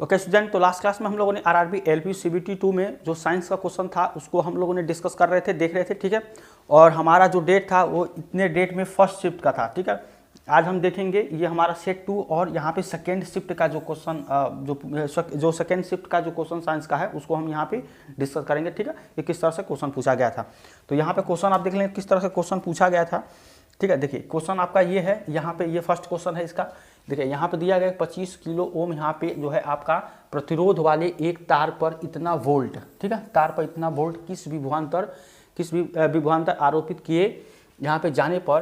Okay student, तो last class में हम लोगों ने आरआरबी एलपी सीबीटी 2 में जो साइंस का क्वेश्चन था उसको हम लोगों ने डिस्कस कर रहे थे, देख रहे थे, ठीक है। और हमारा जो डेट था वो इतने डेट में फर्स्ट शिफ्ट का था, ठीक है। आज हम देखेंगे ये हमारा सेट 2 और यहाँ पे सेकेंड शिफ्ट का जो क्वेश्चन जो सेकेंड शिफ्ट का जो क्वेश्चन साइंस का है उसको हम यहाँ पे डिस्कस करेंगे, ठीक है। ये किस तरह से क्वेश्चन पूछा गया था, तो यहाँ पे क्वेश्चन आप देख लेंगे किस तरह से क्वेश्चन पूछा गया था, ठीक है। देखिए क्वेश्चन आपका ये है, यहाँ पे ये फर्स्ट क्वेश्चन है इसका। देखिए यहाँ पे दिया गया 25 किलो ओम यहाँ पे जो है आपका प्रतिरोध वाले एक तार पर इतना वोल्ट, ठीक है, तार पर इतना वोल्ट किस विभवांतर आरोपित किए यहाँ पे जाने पर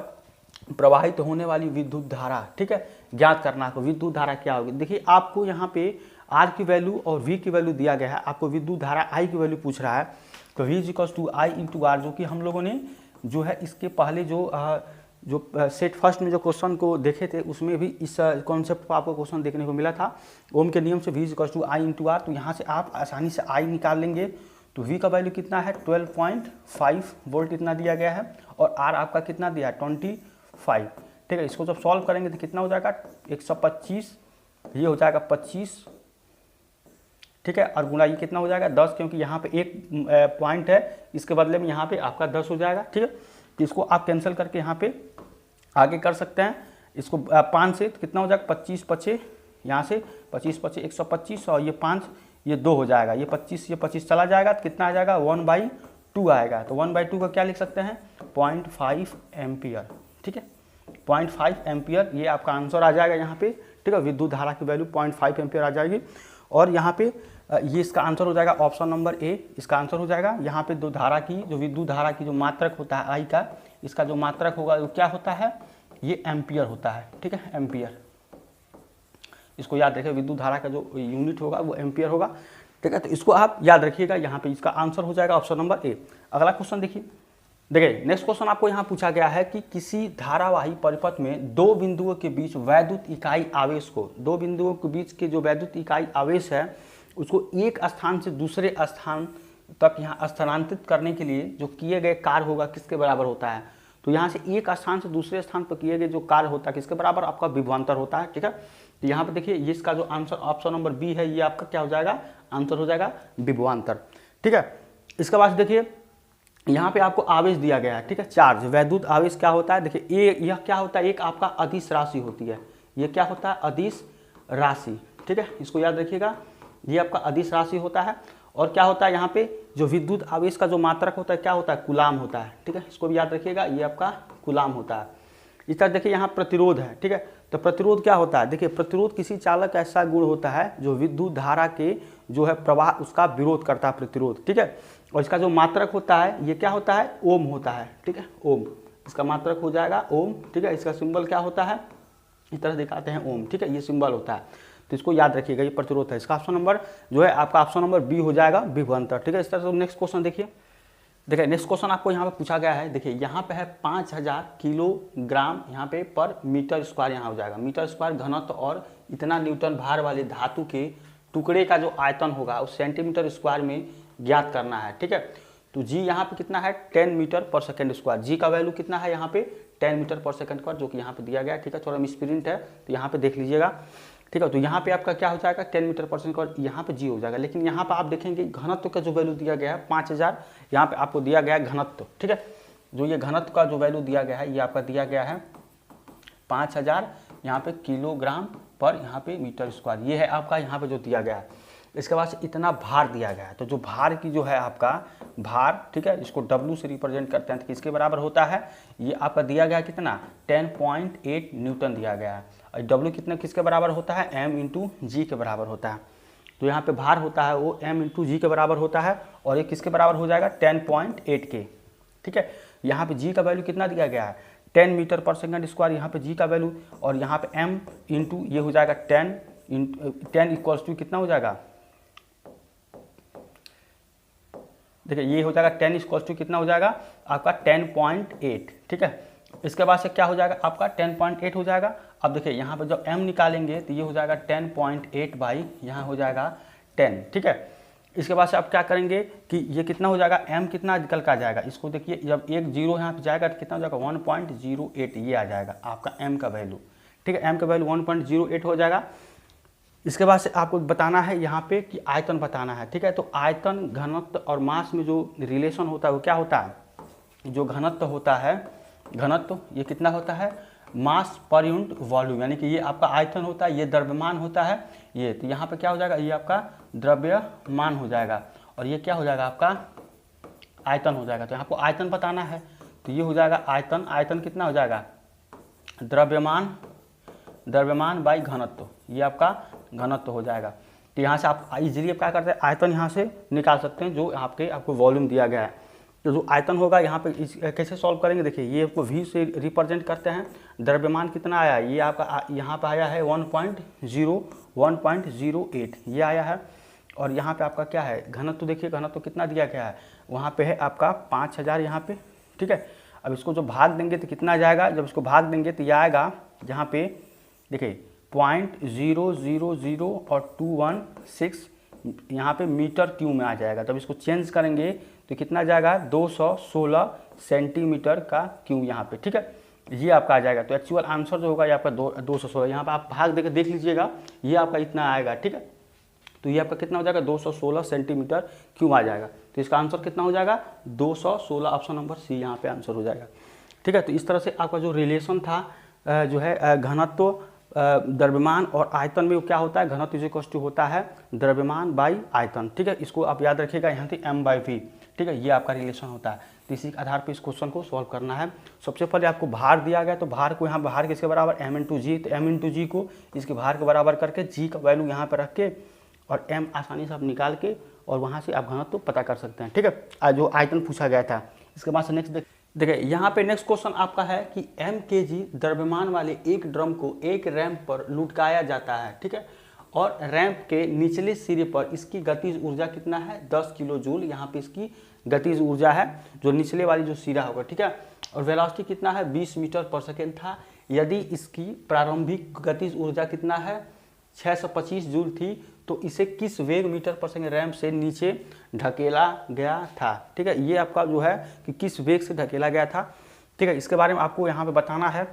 प्रवाहित होने वाली विद्युत धारा, ठीक है, ज्ञात करना को विद्युत धारा क्या होगी। देखिए आपको यहाँ पे आर की वैल्यू और वी की वैल्यू दिया गया है, आपको विद्युत धारा आई की वैल्यू पूछ रहा है, तो V is equals to I into R, जो कि हम लोगों ने जो है इसके पहले जो सेट फर्स्ट में जो क्वेश्चन को देखे थे उसमें भी इस कॉन्सेप्ट पर आपको क्वेश्चन देखने को मिला था। ओम के नियम से V is equals to I into R, तो यहाँ से आप आसानी से आई निकाल लेंगे। तो वी का वैल्यू कितना है 12.5 वोल्ट इतना दिया गया है, और आर आपका कितना दिया है 25, ठीक है। इसको जब सॉल्व करेंगे तो कितना हो जाएगा 125, ये हो जाएगा 25, ठीक है, और गुणा ये कितना हो जाएगा 10, क्योंकि यहाँ पे एक पॉइंट है, इसके बदले में यहाँ पे आपका 10 हो जाएगा, ठीक है। तो इसको आप कैंसिल करके यहाँ पे आगे कर सकते हैं, इसको 5 से तो कितना हो जाएगा 25 पचे, यहाँ से 25 पचे 125, और ये 5 ये 2 हो जाएगा, ये 25 चला जाएगा तो कितना आ जाएगा 1/2 आएगा। तो 1/2 का क्या लिख सकते हैं 0.5 एम्पियर, ठीक है, 0.5 एम्पियर ये आपका आंसर आ जाएगा यहाँ पे, ठीक है। विद्युत धारा की वैल्यू 0.5 एम्पियर आ जाएगी, और यहाँ पे ये इसका आंसर हो जाएगा ऑप्शन नंबर ए, इसका आंसर हो जाएगा। यहाँ पे जो धारा की जो विद्युत धारा की जो मात्रक होता है आई का, इसका जो मात्रक होगा वो क्या होता है, ये एम्पियर होता है, ठीक है, एम्पियर। इसको याद रखिए, विद्युत धारा का जो यूनिट होगा वो एम्पियर होगा, ठीक है। तो इसको आप याद रखिएगा, यहाँ पे इसका आंसर हो जाएगा ऑप्शन नंबर ए। अगला क्वेश्चन देखिए, नेक्स्ट क्वेश्चन आपको यहाँ पूछा गया है कि किसी धारावाही परिपथ में दो बिंदुओं के बीच वैद्युत इकाई आवेश को, दो बिंदुओं के बीच के जो वैद्युत इकाई आवेश है उसको एक स्थान से दूसरे स्थान तक यहाँ स्थानांतरित करने के लिए जो किए गए कार्य होगा किसके बराबर होता है। तो यहाँ से एक स्थान से दूसरे स्थान पर किए गए जो कार्य होता है किसके बराबर, आपका विभवांतर होता है, ठीक है। तो यहाँ पे देखिए ये इसका जो आंसर ऑप्शन नंबर बी है, ये आपका क्या हो जाएगा, आंसर हो जाएगा विभवांतर, ठीक है। इसके बाद देखिए यहाँ पे आपको आवेश दिया गया है, ठीक है, चार्ज, वैद्युत आवेश क्या होता है। देखिए यह क्या होता है, एक आपका अदिश राशि होती है, ये क्या होता है अदिश राशि, ठीक है, इसको याद रखिएगा, ये आपका अदिश राशि होता है। और क्या होता है यहाँ पे जो विद्युत आवेश का जो मात्रक होता है क्या होता है, कूलाम होता है, ठीक है, इसको भी याद रखिएगा, ये आपका कूलाम होता है। इस तरह देखिए यहाँ प्रतिरोध है, ठीक है, तो प्रतिरोध क्या होता है, देखिए प्रतिरोध किसी चालक का ऐसा गुण होता है जो विद्युत धारा के जो है प्रवाह उसका विरोध करता है, प्रतिरोध, ठीक है। और इसका जो मात्रक होता है ये क्या होता है, ओम होता है, ठीक है, ओम, इसका मात्रक हो जाएगा ओम, ठीक है। इसका सिंबल क्या होता है, इस तरह दिखाते हैं ओम, ठीक है, ये सिंबल होता है, तो इसको याद रखिएगा, ये प्रतिरोध है। इसका ऑप्शन नंबर जो है आपका ऑप्शन नंबर बी हो जाएगा विभवांतर, ठीक है। इस तरह से नेक्स्ट क्वेश्चन देखिए, नेक्स्ट क्वेश्चन आपको यहाँ पे पूछा गया है। देखिए यहाँ पे है 5000 किलोग्राम यहाँ पे पर मीटर स्क्वायर यहाँ हो जाएगा, मीटर स्क्वायर घनत्व, और इतना न्यूटन भार वाले धातु के टुकड़े का जो आयतन होगा उस सेंटीमीटर स्क्वायर में ज्ञात करना है, ठीक है। तो जी यहाँ पे कितना है 10 मीटर पर सेकेंड स्क्वायर, जी का वैल्यू कितना है यहाँ पे 10 मीटर पर सेकेंड स्क्वायर, जो कि यहाँ पे दिया गया है, ठीक है। थोड़ा मिसप्रिंट है तो यहाँ पे देख लीजिएगा, ठीक है। तो यहाँ पे आपका क्या हो जाएगा 10 मीटर पर सेकेंड स्क्वायर, यहाँ पे जी हो जाएगा। लेकिन यहाँ पे आप देखेंगे घनत्व का जो वैल्यू दिया गया है 5000, यहाँ पे आपको दिया गया है घनत्व, ठीक है, जो ये घनत्व का जो वैल्यू दिया गया है ये आपका दिया गया है 5000 यहाँ पे किलोग्राम पर यहाँ पे मीटर स्क्वायर, ये है आपका यहाँ पे जो दिया गया है। इसके बाद से इतना भार दिया गया है, तो जो भार की जो है आपका भार, ठीक है, इसको W से रिप्रेजेंट करते हैं, तो किसके बराबर होता है, ये आपका दिया गया कितना 10.8 न्यूटन दिया गया है। और W कितना किसके बराबर होता है, M इंटू जी के बराबर होता है। तो यहाँ पे भार होता है वो M इंटू जी के बराबर होता है, और ये किसके बराबर हो जाएगा 10.8 के, ठीक है। यहाँ पे जी का वैल्यू कितना दिया गया है 10 मीटर पर सेकेंड स्क्वायर, यहाँ पे जी का वैल्यू, और यहाँ पे M इंटू ये हो जाएगा 10 इक्वल्स टू कितना हो जाएगा, देखिए ये हो जाएगा 10 इक्वल्स टू कितना हो जाएगा आपका 10.8, ठीक है। इसके बाद से क्या हो जाएगा आपका 10.8 हो जाएगा। अब देखिए यहाँ पे जब m निकालेंगे तो ये हो जाएगा 10.8 बाई यहाँ हो जाएगा 10, ठीक है। इसके बाद से आप क्या करेंगे कि ये कितना हो जाएगा m कितना निकल का जाएगा, इसको देखिए जब एक जीरो यहाँ पे जाएगा तो कितना हो जाएगा 1.08, ये आ जाएगा आपका m का वैल्यू, ठीक है, m का वैल्यू 1.08 हो जाएगा। इसके बाद से आपको बताना है यहाँ पे कि आयतन बताना है, ठीक है। तो आयतन, घनत्व और मास में जो रिलेशन होता है वो क्या होता है, जो घनत्व होता है, घनत्व ये कितना होता है, मास पर यूनिट वॉल्यूम, यानी कि ये आपका आयतन होता है, ये द्रव्यमान होता है, ये तो यहाँ पे क्या हो जाएगा, ये आपका द्रव्यमान हो जाएगा और ये क्या हो जाएगा, आपका आयतन हो जाएगा। तो यहाँ आपको आयतन बताना है, तो ये हो जाएगा आयतन, आयतन कितना हो जाएगा, द्रव्यमान, द्रव्यमान बाई घनत्व, ये आपका घनत्व हो जाएगा। तो यहाँ से आप इजीली क्या करते हैं, आयतन यहाँ से निकाल सकते हैं जो आपको वॉल्यूम दिया गया है। तो जो आयतन होगा यहाँ पे कैसे सॉल्व करेंगे, देखिए ये आपको v से रिप्रेजेंट करते हैं। द्रव्यमान कितना आया, ये आपका यहाँ पे आया है 1.08 ये आया है। और यहाँ पे आपका क्या है, घनत्व, देखिए घनत्व कितना दिया गया है, वहाँ पे है आपका 5000 यहाँ पे, ठीक है। अब इसको जो भाग देंगे तो कितना आ जाएगा, जब इसको भाग देंगे तो ये आएगा यहाँ पे देखिए 0.000 और 216 यहाँ पे मीटर क्यूब में आ जाएगा। तब इसको चेंज करेंगे तो कितना जाएगा, 216 सेंटीमीटर का क्यूब यहाँ पे, ठीक है, ये आपका आ जाएगा। तो एक्चुअल आंसर जो होगा ये आपका 216, यहाँ पे आप भाग देकर देख लीजिएगा, ये आपका इतना आएगा, ठीक है। तो ये आपका कितना हो जाएगा, 216 सेंटीमीटर क्यूब आ जाएगा। तो इसका आंसर कितना हो जाएगा, 216, ऑप्शन नंबर सी यहाँ पे आंसर हो जाएगा, ठीक है। तो इस तरह से आपका जो रिलेशन था जो है घनत्व, द्रव्यमान और आयतन में क्या होता है, घनत्व इज इक्वल टू होता है द्रव्यमान बाई आयतन, ठीक है। इसको आप याद रखिएगा, यहाँ से m/v, ठीक है, ये आपका रिलेशन होता है। तो इसी के आधार पर इस क्वेश्चन को सॉल्व करना है। सबसे पहले आपको भार दिया गया, तो भार को यहाँ भार किसके बराबर, m/g, तो m/g को इसके भार के बराबर करके g का वैल्यू यहाँ पर रख के और m आसानी से आप निकाल के और वहाँ से आप घनत्व पता कर सकते हैं, ठीक है। जो आयतन पूछा गया था। इसके बाद से नेक्स्ट देखिए, यहाँ पे नेक्स्ट क्वेश्चन आपका है कि m kg द्रव्यमान वाले एक ड्रम को एक रैंप पर लुढ़काया जाता है, ठीक है, और रैंप के निचले सिरे पर इसकी गतिज ऊर्जा कितना है, 10 किलो जूल यहाँ पे इसकी गतिज ऊर्जा है, जो निचले वाली जो सिरा होगा, ठीक है। और वेलोसिटी कितना है, 20 मीटर पर सेकेंड था। यदि इसकी प्रारंभिक गतिज ऊर्जा कितना है, 625 जूल थी, तो इसे किस वेग मीटर पर सेकेंड रैंप से नीचे ढकेला गया था, ठीक है। ये आपका जो है कि किस वेग से ढकेला गया था, ठीक है, इसके बारे में आपको यहाँ पे बताना है।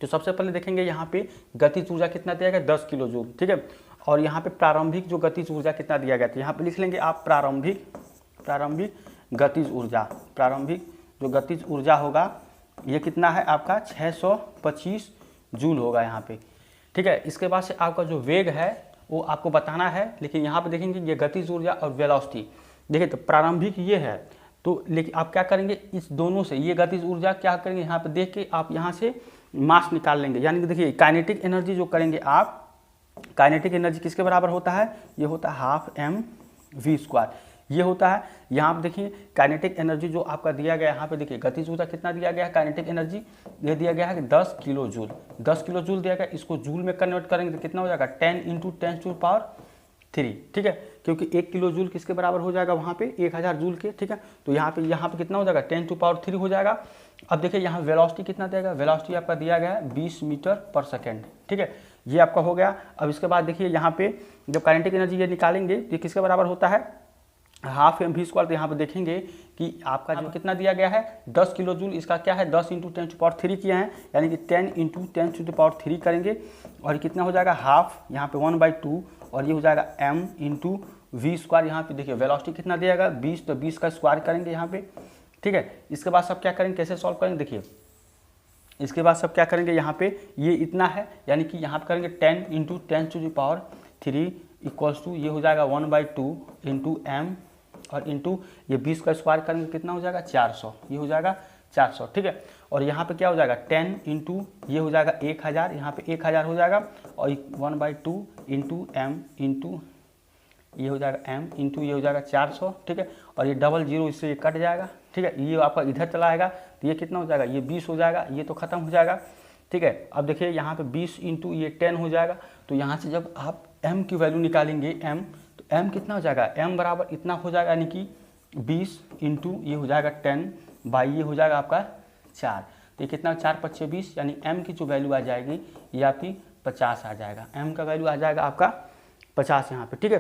तो सबसे पहले देखेंगे यहाँ पे गतिज ऊर्जा कितना दिया गया, 10 किलो जूल, ठीक है। और यहाँ पे प्रारंभिक जो गतिज ऊर्जा कितना दिया गया था, यहाँ पे लिख लेंगे आप प्रारंभिक गतिज ऊर्जा, प्रारंभिक जो गतिज ऊर्जा होगा ये कितना है आपका 625 जूल होगा यहाँ पे, ठीक है। इसके बाद से आपका जो वेग है वो आपको बताना है, लेकिन यहाँ पे देखेंगे ये गतिज ऊर्जा और वेलोसिटी, देखिए तो प्रारंभिक ये है, तो लेकिन आप क्या करेंगे, इस दोनों से ये गतिज ऊर्जा क्या करेंगे, यहाँ पे देख के आप यहाँ से मास निकाल लेंगे, यानी कि देखिए काइनेटिक एनर्जी जो करेंगे आप, काइनेटिक एनर्जी किसके बराबर होता है, ये होता है ½ mv², ये होता है। यहाँ पे देखिए काइनेटिक एनर्जी जो आपका दिया गया है, यहाँ पे देखिए गतिज ऊर्जा कितना दिया गया है, काइनेटिक एनर्जी ये दिया गया है कि 10 किलो जूल, 10 किलो जूल दिया गया। इसको जूल में कन्वर्ट करेंगे तो कितना हो जाएगा, 10 × 10⁻3, ठीक है, क्योंकि 1 किलो जूल किसके बराबर हो जाएगा, वहाँ पे 1000 जूल के, ठीक है। तो यहाँ पे कितना हो जाएगा, 10⁻3 हो जाएगा। अब देखिए यहाँ वेलोसिटी कितना देगा, वेलोसिटी आपका दिया गया है 20 मीटर पर सेकेंड, ठीक है, ये आपका हो गया। अब इसके बाद देखिए यहाँ पे जब काइनेटिक एनर्जी ये निकालेंगे तो किसके बराबर होता है, ½ mv²। तो यहाँ पे देखेंगे कि आपका जो कितना दिया गया है 10 किलो जूल, इसका क्या है 10 × 10⁻3 किया है, यानी कि 10 × 10⁻3 करेंगे और कितना हो जाएगा हाफ, यहाँ पे 1/2 और ये हो जाएगा m × v²। यहाँ पे देखिए वेलोसिटी कितना दिया 20, तो 20 का स्क्वायर करेंगे यहाँ पे, ठीक है। इसके बाद सब क्या करेंगे, कैसे सॉल्व करेंगे, देखिए इसके बाद सब क्या करेंगे, यहाँ पे ये इतना है, यानी कि यहाँ पे करेंगे 10 × 10⁻3 इक्वल्स टू ये हो जाएगा 1/2 × m और इंटू ये 20 का स्क्वायर करेंगे कितना हो जाएगा 400, ये हो जाएगा 400, ठीक है। और यहाँ पे क्या हो जाएगा 10 × ये हो जाएगा 1000, यहाँ पे 1000 हो जाएगा और 1/2 × m इंटू ये हो जाएगा m इंटू ये हो जाएगा 400, ठीक है। और ये डबल जीरो इससे ये कट जाएगा, ठीक है, ये आपका इधर चला आएगा तो ये कितना हो जाएगा, ये 20 हो जाएगा, ये तो खत्म हो जाएगा, ठीक है। अब देखिए यहाँ पे 20 × ये 10 हो जाएगा, तो यहाँ से जब आप m की वैल्यू निकालेंगे m, तो m कितना हो जाएगा, m बराबर इतना हो जाएगा, यानी कि 20 × ये हो जाएगा 10 बाई ये हो जाएगा आपका 4, तो ये कितना 4 × 5 = 20, यानी m की जो वैल्यू आ जाएगी ये आपकी 50 आ जाएगा, m का वैल्यू आ जाएगा आपका 50 यहाँ पे, ठीक है।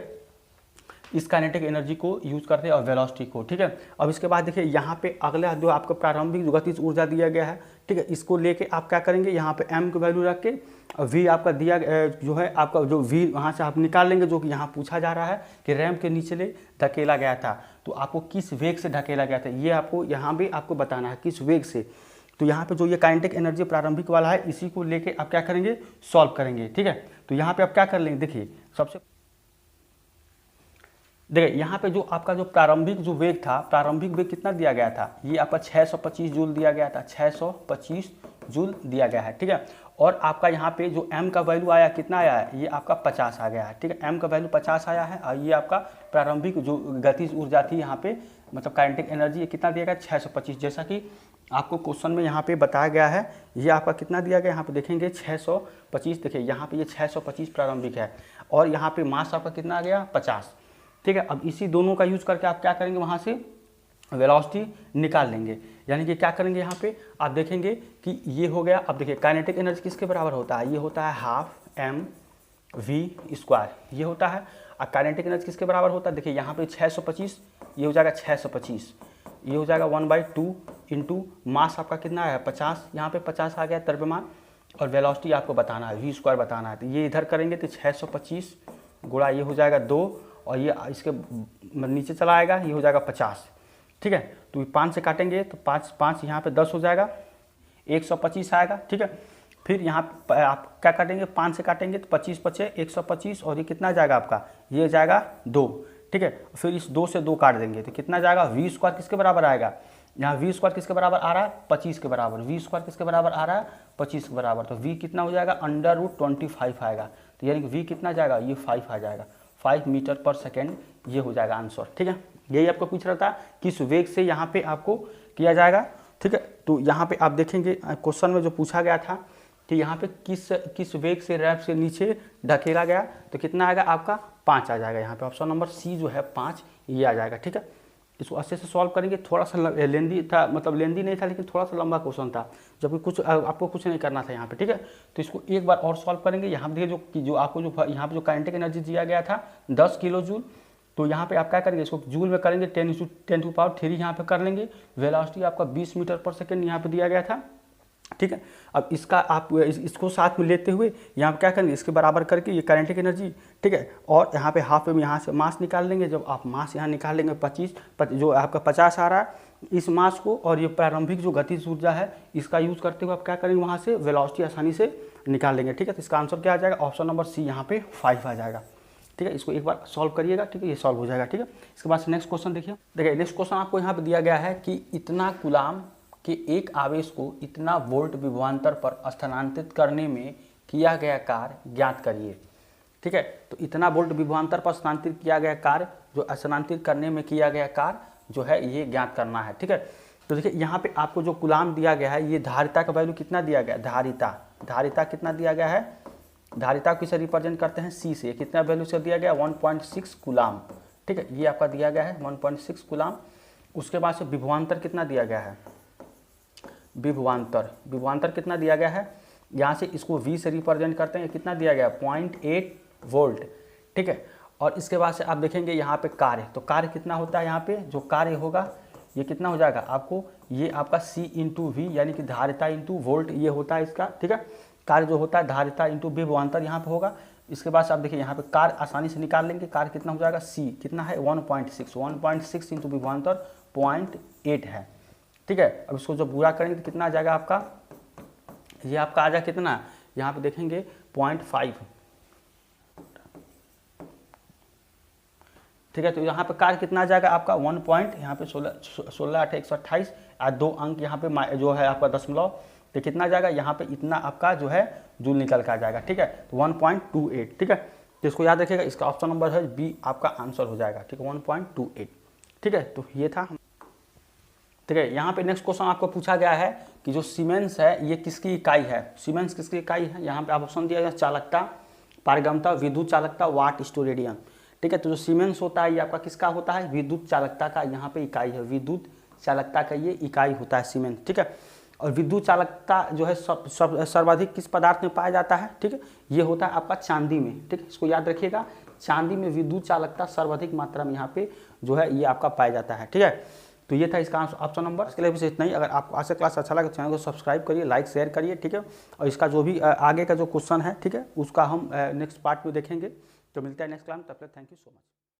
इस काइनेटिक एनर्जी को यूज़ करते हैं और वेलोसिटी को, ठीक है। अब इसके बाद देखिए यहाँ पे अगला जो आपका प्रारंभिक जो गतिज ऊर्जा दिया गया है, ठीक है, इसको लेके आप क्या करेंगे, यहाँ पे m की वैल्यू रख के v आपका दिया जो है आपका जो v वहाँ से आप निकाल लेंगे, जो कि यहाँ पूछा जा रहा है कि रैम के नीचे धकेला गया था, तो आपको किस वेग से धकेला गया था, ये आपको यहाँ भी आपको बताना है किस वेग से। तो यहाँ पे जो ये काइनेटिक एनर्जी प्रारंभिक वाला है, इसी को लेके आप क्या करेंगे, सॉल्व करेंगे, ठीक है। तो यहाँ पे आप क्या कर लेंगे, देखिए देखिए यहाँ पे जो आपका जो प्रारंभिक जो वेग था, प्रारंभिक वेग कितना दिया गया था, ये आपका 625 जूल दिया गया था, 625 जूल दिया गया है, ठीक है। और आपका यहाँ पे जो m का वैल्यू आया कितना आया है, ये आपका 50 आ गया है, ठीक है, m का वैल्यू 50 आया है। और ये आपका प्रारंभिक जो गतिज ऊर्जा थी यहाँ पे, मतलब काइनेटिक एनर्जी, ये कितना दिया गया, 625, जैसा कि आपको क्वेश्चन में यहाँ पे बताया गया है। ये आपका कितना दिया गया, यहाँ पे देखेंगे 625, देखिए यहाँ पे ये 625 प्रारंभिक है, और यहाँ पे मास आपका कितना आ गया, 50, ठीक है। अब इसी दोनों का यूज करके आप क्या करेंगे, वहाँ से वेलोसिटी निकाल लेंगे, यानी कि क्या करेंगे, यहाँ पे आप देखेंगे कि ये हो गया। अब देखिए काइनेटिक एनर्जी किसके बराबर होता है, ये होता है हाफ mv², ये होता है। और काइनेटिक एनर्जी किसके बराबर होता है, देखिए यहाँ पे 625, ये हो जाएगा 625, ये हो जाएगा 1/2 इंटू मास आपका कितना है 50, यहाँ पे 50 आ गया द्रव्यमान, और वेलोसिटी आपको बताना है, v² बताना है। तो ये इधर करेंगे तो 625 गुणा ये हो जाएगा 2, और ये इसके नीचे चला आएगा, ये हो जाएगा 50, ठीक है। तो ये 5 से काटेंगे तो 5 यहाँ पे 10 हो जाएगा, 125 आएगा, ठीक है। फिर यहाँ आप क्या काटेंगे, 5 से काटेंगे तो 25 बचे 125, और ये कितना जाएगा आपका, ये जाएगा 2, ठीक है। फिर इस 2 से 2 काट देंगे तो कितना जाएगा, v² किसके बराबर आएगा, यहाँ v² किसके बराबर आ रहा है, 25 के बराबर, v² किसके बराबर आ रहा है, 25 के बराबर। तो v कितना हो जाएगा, √25 आएगा, तो यानी कि v कितना जाएगा, ये 5 आ जाएगा, 5 मीटर पर सेकेंड, ये हो जाएगा आंसर, ठीक है। यही आपको पूछ रहा था किस वेग से यहाँ पे आपको किया जाएगा, ठीक है। तो यहाँ पे आप देखेंगे क्वेश्चन में जो पूछा गया था कि यहाँ पे किस वेग से रैप से नीचे ढकेला गया, तो कितना आएगा आपका 5 आ जाएगा, यहाँ पे ऑप्शन नंबर सी जो है 5 ये आ जाएगा, ठीक है। इसको अच्छे से सॉल्व करेंगे, थोड़ा सा लेंदी था, मतलब लेंदी नहीं था लेकिन थोड़ा सा लंबा क्वेश्चन था, जबकि कुछ आपको कुछ नहीं करना था यहाँ पे, ठीक है। तो इसको एक बार और सॉल्व करेंगे। यहाँ पे देखिए जो आपको जो यहाँ पे जो काइनेटिक एनर्जी दिया गया था 10 किलो जूल, तो यहाँ पे आप क्या करेंगे, इसको जूल में करेंगे 10⁻³ यहाँ पे कर लेंगे। वेलोसिटी आपका 20 मीटर पर सेकेंड यहाँ पे दिया गया था, ठीक है। अब इसका आप इसको साथ में लेते हुए यहाँ पे क्या करेंगे, इसके बराबर करके ये काइनेटिक एनर्जी, ठीक है, और यहाँ पे हाफ में यहाँ से मास निकाल लेंगे। जब आप मास यहाँ निकाल लेंगे 25 जो आपका 50 आ रहा है, इस मास को और ये प्रारंभिक जो गतिज ऊर्जा है इसका यूज़ करते हुए आप क्या करेंगे, वहाँ से वेलोसिटी आसानी से निकाल लेंगे, ठीक है। तो इसका आंसर क्या आ जाएगा, ऑप्शन नंबर सी यहाँ पे 5 आ जाएगा, ठीक है। इसको एक बार सॉल्व करिएगा, ठीक है, ये सॉल्व हो जाएगा, ठीक है। इसके बाद नेक्स्ट क्वेश्चन देखिए नेक्स्ट क्वेश्चन आपको यहाँ पे दिया गया है कि इतना कूलाम के एक आवेश को इतना वोल्ट विभवांतर पर स्थानांतरित करने में किया गया कार्य ज्ञात करिए, ठीक है। तो इतना वोल्ट विभवांतर पर स्थानांतरित किया गया कार्य, जो स्थानांतरित करने में किया गया कार्य जो है ये ज्ञात करना है, ठीक है। तो देखिए यहाँ पे आपको जो कूलाम दिया गया है, ये धारिता का वैल्यू कितना दिया गया, धारिता कितना दिया गया है, धारिता को किसे रिप्रेजेंट करते हैं, सी से, कितना वैल्यू से दिया गया 1.6 कूलाम, ठीक है, ये आपका दिया गया है 1.6 कूलाम। उसके बाद से विभवांतर कितना दिया गया है, विभवांतर कितना दिया गया है, यहाँ से इसको V से रिप्रेजेंट करते हैं, कितना दिया गया 0.8 वोल्ट, ठीक है। और इसके बाद से आप देखेंगे यहाँ पे कार्य, तो कार्य कितना होता है, यहाँ पे जो कार्य होगा ये कितना हो जाएगा आपको, ये आपका C × V यानी कि धारिता × वोल्ट ये होता है इसका, ठीक है। कार्य जो होता है धारिता × विभवांतर यहाँ पे होगा। इसके बाद से आप देखिए यहाँ पे कार्य आसानी से निकाल लेंगे, कार्य कितना हो जाएगा, C कितना है 1.6 × विभवांतर 0.8 है, ठीक है। अब इसको जब पूरा करेंगे तो कितना आ जाएगा आपका, ये आपका आ जाएगा कितना, यहाँ पे देखेंगे 0.5, ठीक है। तो यहाँ पे कार्य कितना आ जाएगा आपका 1 पॉइंट, यहाँ पे 16 8 128 और 2 अंक यहाँ पे जो है आपका दशमलव, तो कितना जाएगा यहाँ पे इतना आपका जो है जूल निकल कर आ जाएगा, ठीक है। तो 1.28, ठीक है। तो इसको याद रखिएगा, इसका ऑप्शन नंबर है बी आपका आंसर हो जाएगा, ठीक है, 1.28, ठीक है। तो ये था, ठीक है। यहाँ पे नेक्स्ट क्वेश्चन आपको पूछा गया है कि जो सीमेंस है ये किसकी इकाई है, सीमेंस किसकी इकाई है, यहाँ पे आप ऑप्शन दिया गया चालकता, पारगम्यता, विद्युत चालकता, वाट स्टोरेडियम, ठीक है। तो जो सीमेंस होता है ये आपका किसका होता है, विद्युत चालकता का यहाँ पे इकाई है, विद्युत चालकता का ये इकाई होता है सीमेंस, ठीक है। और विद्युत चालकता जो है सर्वाधिक किस पदार्थ में पाया जाता है, ठीक है, ये होता है आपका चांदी में, ठीक है। इसको याद रखिएगा, चांदी में विद्युत चालकता सर्वाधिक मात्रा में यहाँ पे जो है ये आपका पाया जाता है। ठीक है, तो ये था इसका ऑप्शन नंबर। इसके लिए भी इतना ही। अगर आपको आज का क्लास अच्छा लगे चैनल को सब्सक्राइब करिए, लाइक शेयर करिए। ठीक है, और इसका जो भी आगे का जो क्वेश्चन है, ठीक है, उसका हम नेक्स्ट पार्ट में देखेंगे। तो मिलते हैं नेक्स्ट क्लास में, तब तक थैंक यू सो मच।